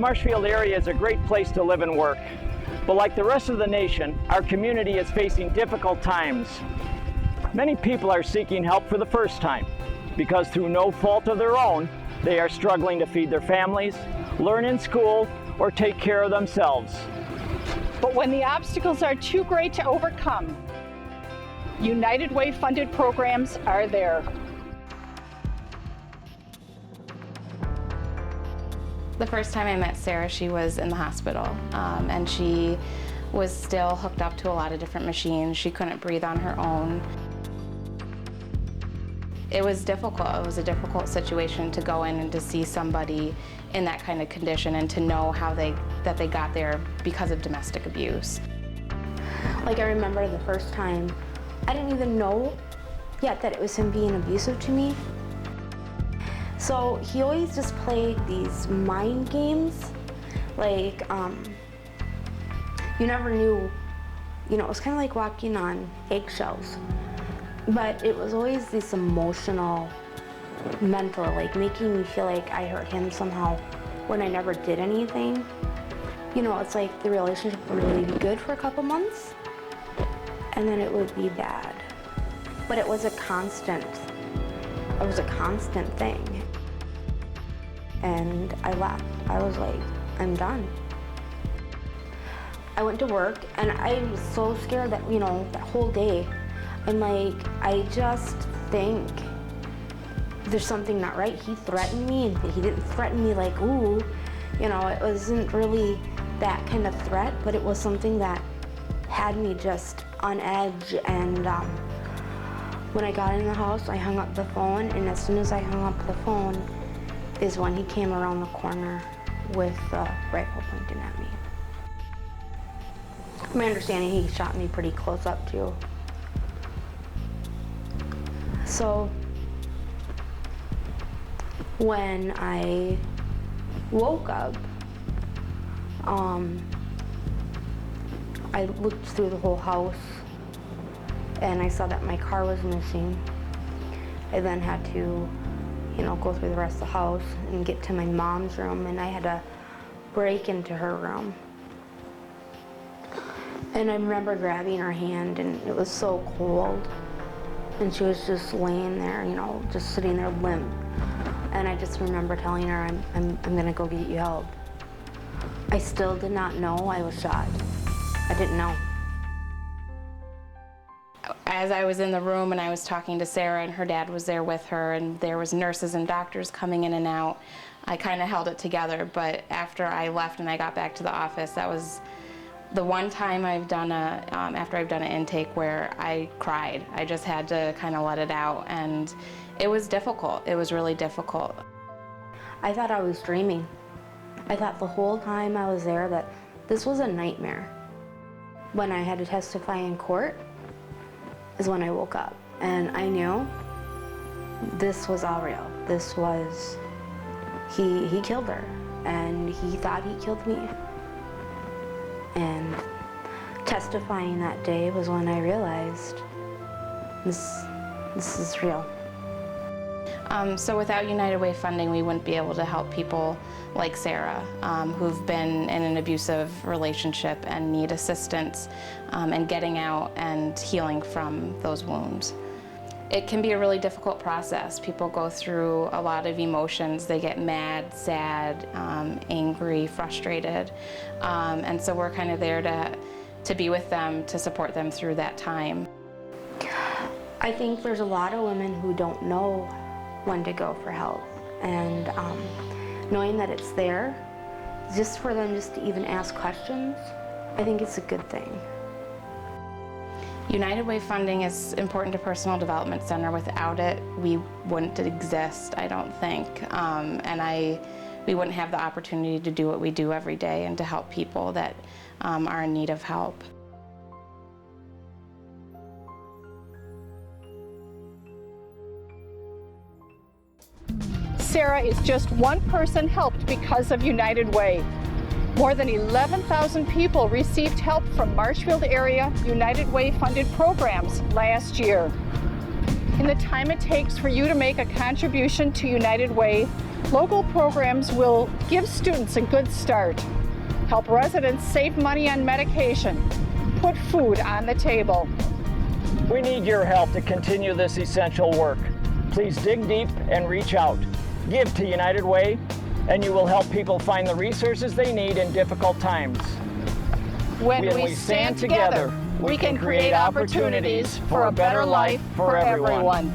Marshfield area is a great place to live and work, but like the rest of the nation, our community is facing difficult times. Many people are seeking help for the first time because through no fault of their own, they are struggling to feed their families, learn in school, or take care of themselves. But when the obstacles are too great to overcome, United Way funded programs are there. The first time I met Sarah, she was in the hospital, and she was still hooked up to a lot of different machines. She couldn't breathe on her own. It was difficult. It was a difficult situation to go in and to see somebody in that kind of condition and to know how that they got there because of domestic abuse. Like, I remember the first time, I didn't even know yet that it was him being abusive to me. So he always just played these mind games, like, you never knew, it was kind of like walking on eggshells. But it was always this emotional, mental, like making me feel like I hurt him somehow when I never did anything. It's like the relationship would really be good for a couple months, and then it would be bad. But it was a constant thing. And I left. I was like, I'm done. I went to work and I was so scared that, that whole day, I'm like, I just think there's something not right. He threatened me, and he didn't threaten me like, ooh, it wasn't really that kind of threat, but it was something that had me just on edge. And when I got in the house, I hung up the phone, and as soon as I hung up the phone is when he came around the corner with a rifle pointing at me. My understanding, he shot me pretty close up too. So when I woke up, I looked through the whole house and I saw that my car was missing. I then had to, go through the rest of the house and get to my mom's room, and I had to break into her room. And I remember grabbing her hand, and it was so cold. And she was just laying there, just sitting there limp. And I just remember telling her, I'm gonna go get you help. I still did not know I was shot. I didn't know. As I was in the room and I was talking to Sarah, and her dad was there with her, and there was nurses and doctors coming in and out, I kind of held it together. But after I left and I got back to the office, that was the one time I've done after I've done an intake where I cried. I just had to kind of let it out, and it was difficult. It was really difficult. I thought I was dreaming. I thought the whole time I was there that this was a nightmare. When I had to testify in court is when I woke up, and I knew this was all real. This was, he killed her, and he thought he killed me. And testifying that day was when I realized this is real. So without United Way funding, we wouldn't be able to help people like Sarah, who've been in an abusive relationship and need assistance in getting out and healing from those wounds. It can be a really difficult process. People go through a lot of emotions. They get mad, sad, angry, frustrated. And so we're kind of there to be with them, to support them through that time. I think there's a lot of women who don't know when to go for help. And knowing that it's there, just for them just to even ask questions, I think it's a good thing. United Way funding is important to Personal Development Center. Without it, we wouldn't exist, I don't think. We wouldn't have the opportunity to do what we do every day and to help people that are in need of help. Sarah is just one person helped because of United Way. More than 11,000 people received help from Marshfield area United Way funded programs last year. In the time it takes for you to make a contribution to United Way, local programs will give students a good start, help residents save money on medication, put food on the table. We need your help to continue this essential work. Please dig deep and reach out. Give to United Way, and you will help people find the resources they need in difficult times. When we stand together, we can create opportunities for a better life for everyone.